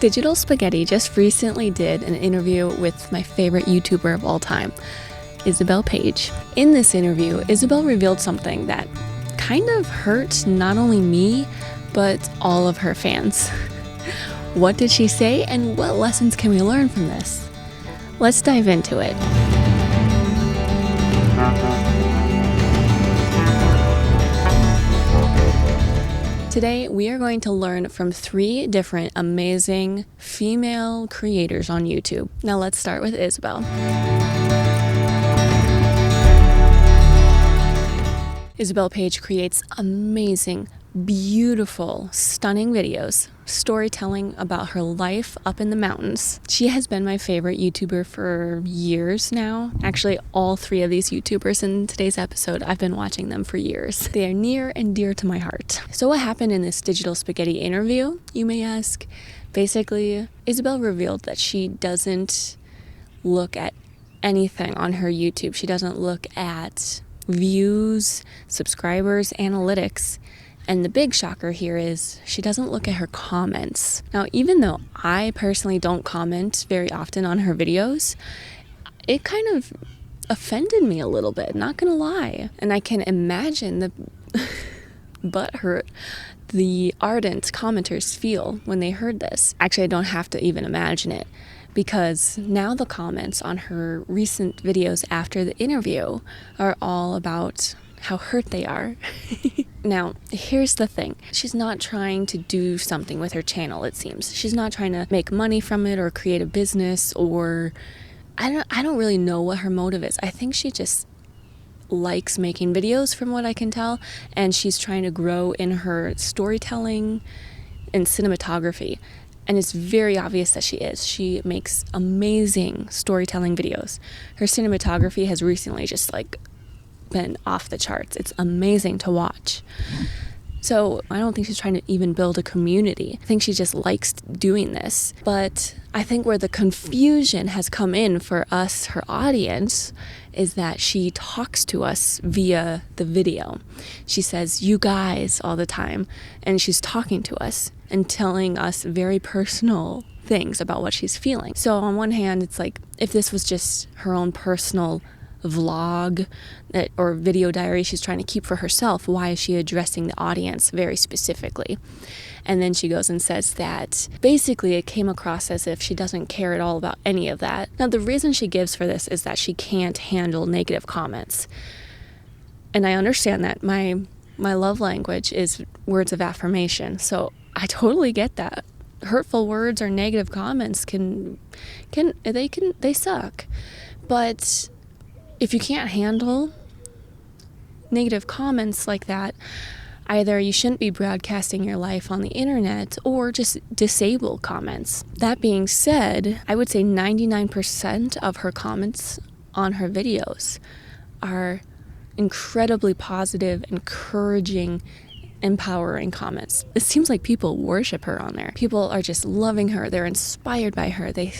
Digital Spaghetti just recently did an interview with my favorite YouTuber of all time, Isabel Paige. In this interview, Isabel revealed something that kind of hurt not only me, but all of her fans. What did she say, and what lessons can we learn from this? Let's dive into it. Today, we are going to learn from 3 different amazing female creators on YouTube. Now let's start with Isabel. Isabel Paige creates amazing, beautiful, stunning videos, storytelling about her life up in the mountains. She has been my favorite YouTuber for years now. Actually, all 3 of these YouTubers in today's episode, I've been watching them for years. They are near and dear to my heart. So what happened in this Digital Spaghetti interview, you may ask? Basically, Isabel revealed that she doesn't look at anything on her YouTube. She doesn't look at views, subscribers, analytics. And the big shocker here is she doesn't look at her comments. Now, even though I personally don't comment very often on her videos, it kind of offended me a little bit, not gonna lie. And I can imagine the butthurt the ardent commenters feel when they heard this. Actually, I don't have to even imagine it, because now the comments on her recent videos after the interview are all about how hurt they are. Now, here's the thing. She's not trying to do something with her channel, it seems. She's not trying to make money from it or create a business, or I don't really know what her motive is. I think she just likes making videos from what I can tell, and she's trying to grow in her storytelling and cinematography. And it's very obvious that she is. She makes amazing storytelling videos. Her cinematography has recently just been off the charts. It's amazing to watch. So I don't think she's trying to even build a community. I think she just likes doing this. But I think where the confusion has come in for us, her audience, is that she talks to us via the video. She says, "you guys," all the time. And she's talking to us and telling us very personal things about what she's feeling. So on one hand, it's like, if this was just her own personal vlog or video diary she's trying to keep for herself, why is she addressing the audience very specifically? And then she goes and says that basically it came across as if she doesn't care at all about any of that. Now, the reason she gives for this is that she can't handle negative comments. And I understand that. My love language is words of affirmation. So I totally get that. Hurtful words or negative comments they suck. But if you can't handle negative comments like that, either you shouldn't be broadcasting your life on the internet, or just disable comments. That being said, I would say 99% of her comments on her videos are incredibly positive, encouraging, empowering comments. It seems like people worship her on there. People are just loving her. They're inspired by her. They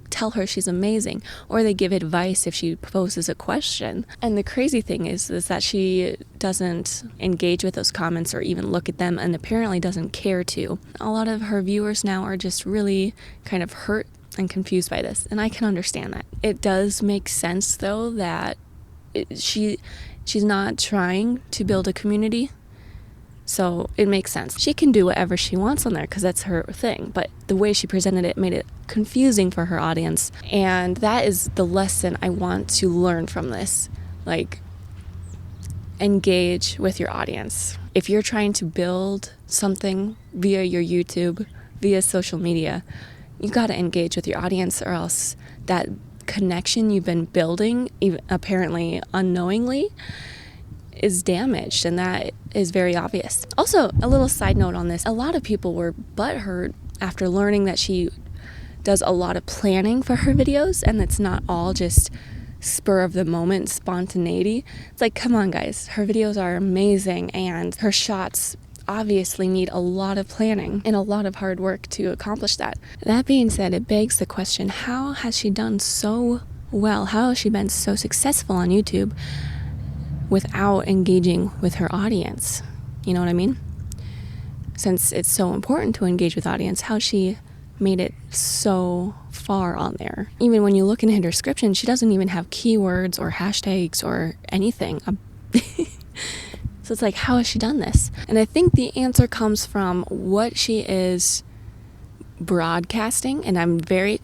tell her she's amazing, or they give advice if she poses a question. And the crazy thing is that she doesn't engage with those comments or even look at them, and apparently doesn't care to. A lot of her viewers now are just really kind of hurt and confused by this, and I can understand that. It does make sense, though, that she's not trying to build a community. So it makes sense. She can do whatever she wants on there because that's her thing. But the way she presented it made it confusing for her audience. And that is the lesson I want to learn from this. Engage with your audience. If you're trying to build something via your YouTube, via social media, you got to engage with your audience, or else that connection you've been building, even apparently unknowingly, is damaged, and that is very obvious. Also, a little side note on this, a lot of people were butthurt after learning that she does a lot of planning for her videos, and it's not all just spur of the moment spontaneity. It's like, come on guys, her videos are amazing, and her shots obviously need a lot of planning and a lot of hard work to accomplish that. That being said, it begs the question, how has she done so well? How has she been so successful on YouTube without engaging with her audience? You know what I mean? Since it's so important to engage with audience, how's she made it so far on there. Even when you look in her description, she doesn't even have keywords or hashtags or anything. So it's like, how has she done this? And I think the answer comes from what she is broadcasting, and I'm very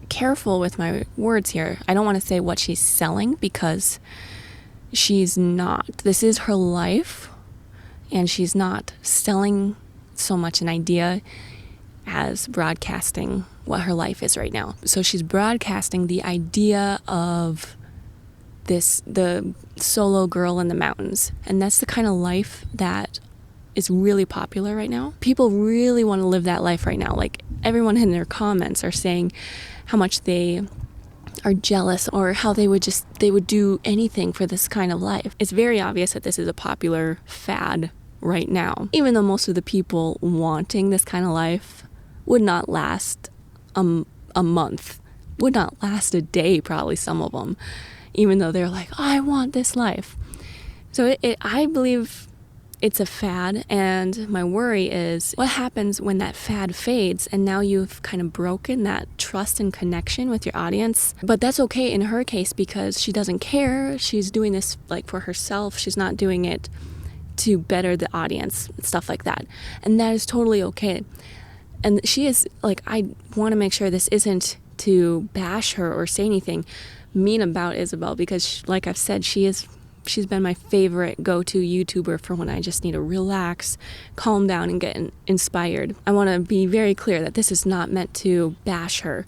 careful with my words here. I don't want to say what she's selling, because she's not. This is her life, and she's not selling so much an idea as broadcasting what her life is right now. So she's broadcasting the idea of the solo girl in the mountains, and that's the kind of life that is really popular right now. People really want to live that life right now. Like, everyone in their comments are saying how much they are jealous, or how they would do anything for this kind of life. It's very obvious that this is a popular fad right now, even though most of the people wanting this kind of life would not last a month, would not last a day, probably some of them, even though they're like, oh, I want this life. So I believe it's a fad, and my worry is what happens when that fad fades and now you've kind of broken that trust and connection with your audience. But that's okay in her case, because she doesn't care. She's doing this like for herself. She's not doing it to better the audience, stuff like that. And that is totally okay. And she is like, I want to make sure this isn't to bash her or say anything mean about Isabel, because like I've said, she's been my favorite go-to YouTuber for when I just need to relax, calm down, and get inspired. I want to be very clear that this is not meant to bash her.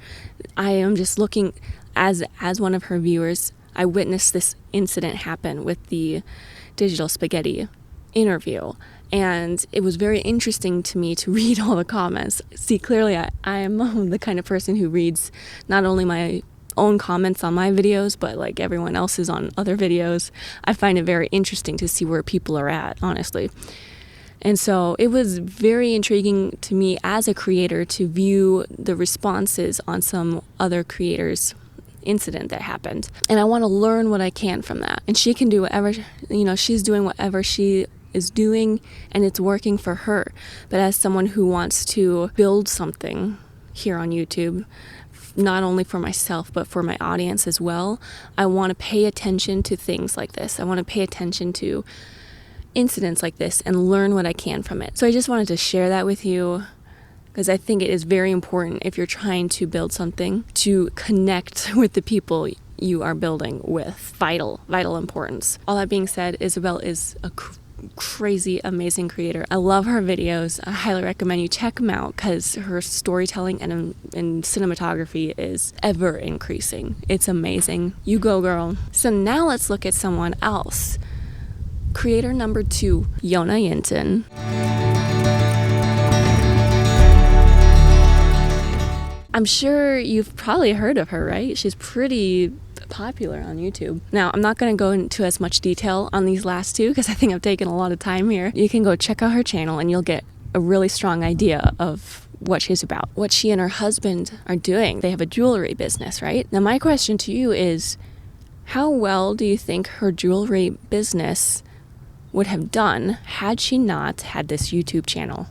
I am just looking, as one of her viewers, I witnessed this incident happen with the Digital Spaghetti interview, and it was very interesting to me to read all the comments. See, clearly I am the kind of person who reads not only my own comments on my videos, but like everyone else's on other videos. I find it very interesting to see where people are at, honestly. And so it was very intriguing to me as a creator to view the responses on some other creators' incident that happened. And I want to learn what I can from that. And she can do whatever, she's doing whatever she is doing, and it's working for her. But as someone who wants to build something here on YouTube, not only for myself, but for my audience as well, I want to pay attention to things like this. I want to pay attention to incidents like this and learn what I can from it. So I just wanted to share that with you, because I think it is very important, if you're trying to build something, to connect with the people you are building with. Vital importance. All that being said, Isabel is a crazy, amazing creator. I love her videos. I highly recommend you check them out, because her storytelling and cinematography is ever increasing. It's amazing. You go, girl. So now let's look at someone else. Creator number 2, Jonna Jinton. I'm sure you've probably heard of her, right? She's pretty popular on YouTube. Now, I'm not going to go into as much detail on these last two, because I think I've taken a lot of time here. You can go check out her channel and you'll get a really strong idea of what she's about, what she and her husband are doing. They have a jewelry business, right? Now, my question to you is, how well do you think her jewelry business would have done had she not had this YouTube channel?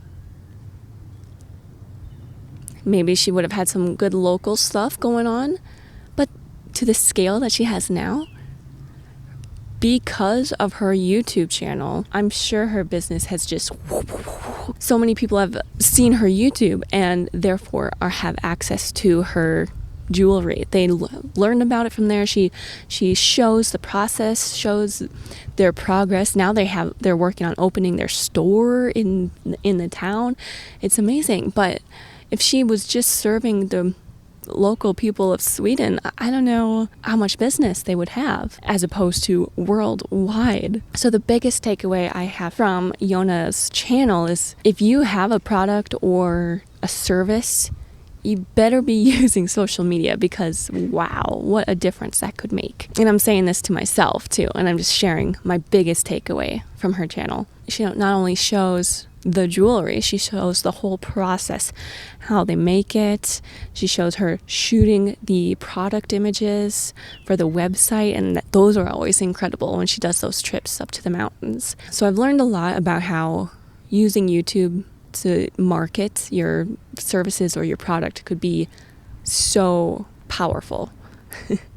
Maybe she would have had some good local stuff going on, but to the scale that she has now, because of her YouTube channel, I'm sure her business has just so many people have seen her YouTube and therefore have access to her jewelry. They learn about it from there. She shows the process, shows their progress. Now they're working on opening their store in the town. It's amazing. But if she was just serving the local people of Sweden, I don't know how much business they would have, as opposed to worldwide. So the biggest takeaway I have from Jonna's channel is, if you have a product or a service, you better be using social media, because wow, what a difference that could make. And I'm saying this to myself too, and I'm just sharing my biggest takeaway from her channel. She not only shows the jewelry, she shows the whole process, how they make it. She shows her shooting the product images for the website, and those are always incredible when she does those trips up to the mountains. So I've learned a lot about how using YouTube to market your services or your product could be so powerful,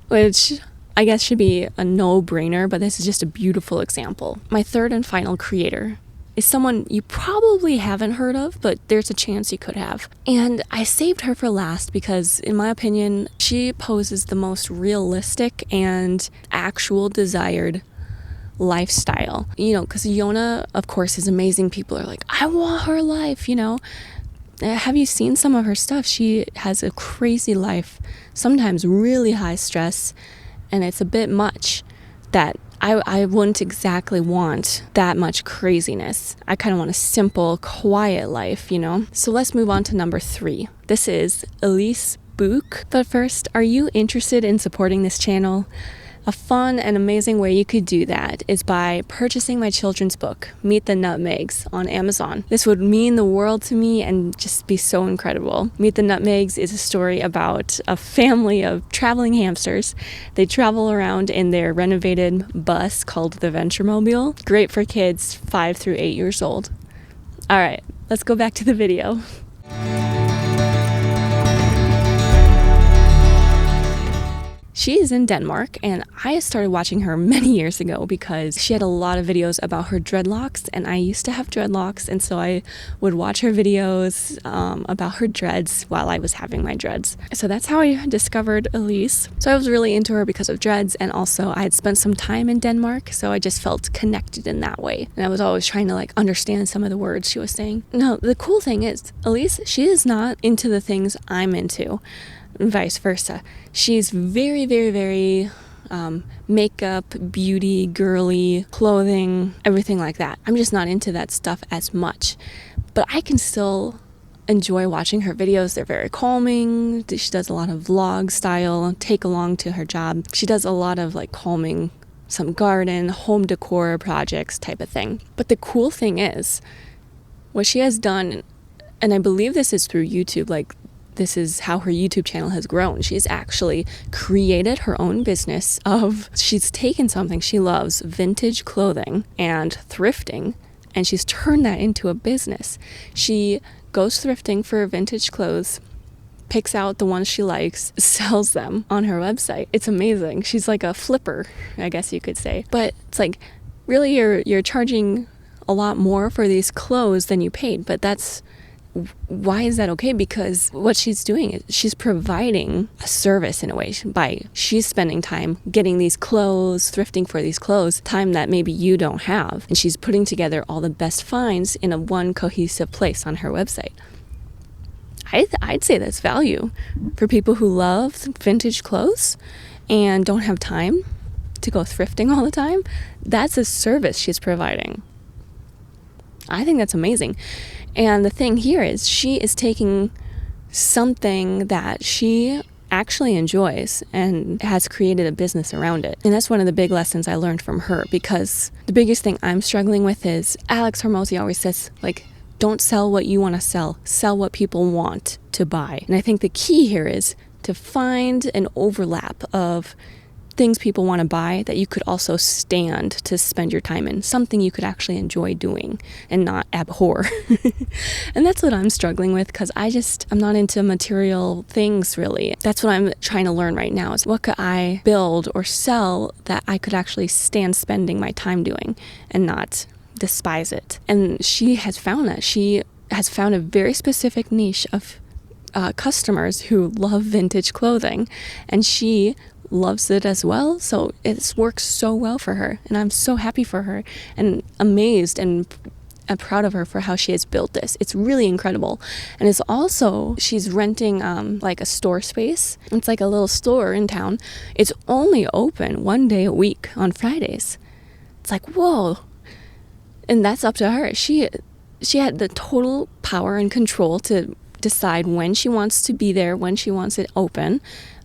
which I guess should be a no-brainer, but this is just a beautiful example. My third and final creator is someone you probably haven't heard of, but there's a chance you could have. And I saved her for last because, in my opinion, she poses the most realistic and actual desired lifestyle. Because Jonna, of course, is amazing. People are like, I want her life, Have you seen some of her stuff? She has a crazy life, sometimes really high stress, and it's a bit much that I wouldn't exactly want that much craziness. I kind of want a simple, quiet life, So let's move on to number 3. This is Elise Buch. But first, are you interested in supporting this channel? A fun and amazing way you could do that is by purchasing my children's book, Meet the Nutmegs, on Amazon. This would mean the world to me and just be so incredible. Meet the Nutmegs is a story about a family of traveling hamsters. They travel around in their renovated bus called the Venturemobile. Great for kids 5 through 8 years old. All right, let's go back to the video. She is in Denmark, and I started watching her many years ago because she had a lot of videos about her dreadlocks, and I used to have dreadlocks, and so I would watch her videos about her dreads while I was having my dreads. So that's how I discovered Elise. So I was really into her because of dreads, and also I had spent some time in Denmark, so I just felt connected in that way. And I was always trying to understand some of the words she was saying. No, the cool thing is, Elise, she is not into the things I'm into. Vice versa. She's very, very, very makeup, beauty, girly, clothing, everything like that. I'm just not into that stuff as much. But I can still enjoy watching her videos. They're very calming. She does a lot of vlog style, take along to her job. She does a lot of calming, some garden, home decor projects type of thing. But the cool thing is, what she has done, and I believe this is through YouTube, this is how her YouTube channel has grown. She's actually created her own business she's taken something she loves, vintage clothing and thrifting, and she's turned that into a business. She goes thrifting for vintage clothes, picks out the ones she likes, sells them on her website. It's amazing. She's like a flipper, I guess you could say. But it's really you're charging a lot more for these clothes than you paid, but why is that okay? Because what she's doing is she's providing a service in a way she's spending time getting these clothes, thrifting for these clothes, time that maybe you don't have. And she's putting together all the best finds in one cohesive place on her website. I'd say that's value for people who love vintage clothes and don't have time to go thrifting all the time. That's a service she's providing. I think that's amazing. And the thing here is she is taking something that she actually enjoys and has created a business around it. And that's one of the big lessons I learned from her, because the biggest thing I'm struggling with is Alex Hormozi always says, don't sell what you want to sell what people want to buy. And I think the key here is to find an overlap of things people want to buy that you could also stand to spend your time in, something you could actually enjoy doing and not abhor. And that's what I'm struggling with, because I'm not into material things really. That's what I'm trying to learn right now, is what could I build or sell that I could actually stand spending my time doing and not despise it. And she has found that. She has found a very specific niche of customers who love vintage clothing, and she loves it as well. So it's worked so well for her, and I'm so happy for her and amazed and proud of her for how she has built this. It's really incredible. And it's also, she's renting a store space. It's like a little store in town. It's only open one day a week on Fridays. It's whoa. And that's up to her. She had the total power and control to decide when she wants to be there, when she wants it open,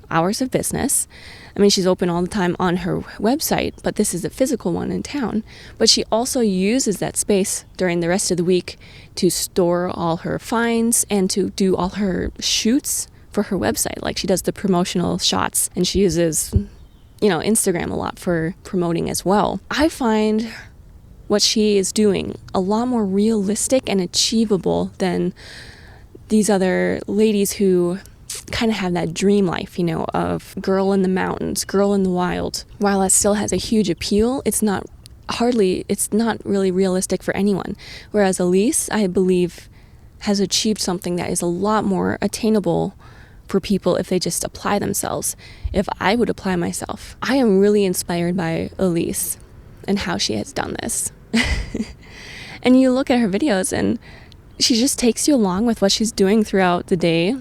hours of business. I mean, she's open all the time on her website, but this is a physical one in town. But she also uses that space during the rest of the week to store all her finds and to do all her shoots for her website. She does the promotional shots, and she uses, Instagram a lot for promoting as well. I find what she is doing a lot more realistic and achievable than these other ladies who kind of have that dream life, you know, of girl in the mountains, girl in the wild. While that still has a huge appeal, it's not really realistic for anyone. Whereas Elise, I believe, has achieved something that is a lot more attainable for people if they just apply themselves. If I would apply myself, I am really inspired by Elise and how she has done this. And you look at her videos and she just takes you along with what she's doing throughout the day.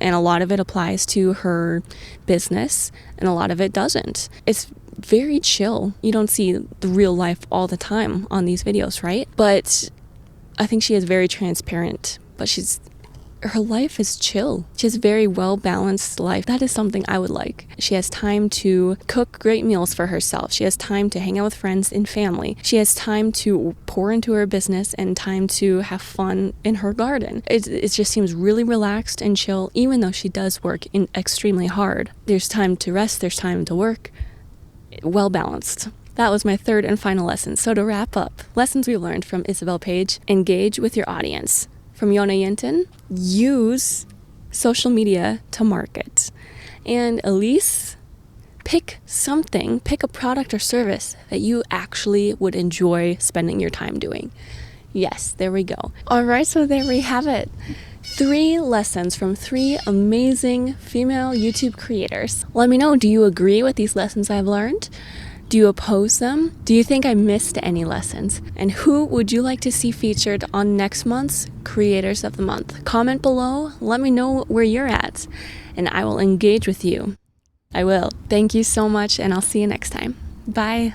And a lot of it applies to her business and a lot of it doesn't. It's very chill. You don't see the real life all the time on these videos, right? But I think she is very transparent, but her life is chill. She has a very well-balanced life. That is something I would like. She has time to cook great meals for herself. She has time to hang out with friends and family. She has time to pour into her business and time to have fun in her garden. It just seems really relaxed and chill, even though she does work extremely hard. There's time to rest, there's time to work. Well-balanced. That was my third and final lesson. So to wrap up, lessons we learned from Isabel Paige: engage with your audience. From Jonna Jinton, use social media to market. And Elise, pick a product or service that you actually would enjoy spending your time doing. Yes, there we go. All right, so there we have it. 3 lessons from 3 amazing female YouTube creators. Let me know, do you agree with these lessons I've learned? Do you oppose them? Do you think I missed any lessons? And who would you like to see featured on next month's Creators of the Month? Comment below, let me know where you're at, and I will engage with you. I will. Thank you so much, and I'll see you next time. Bye.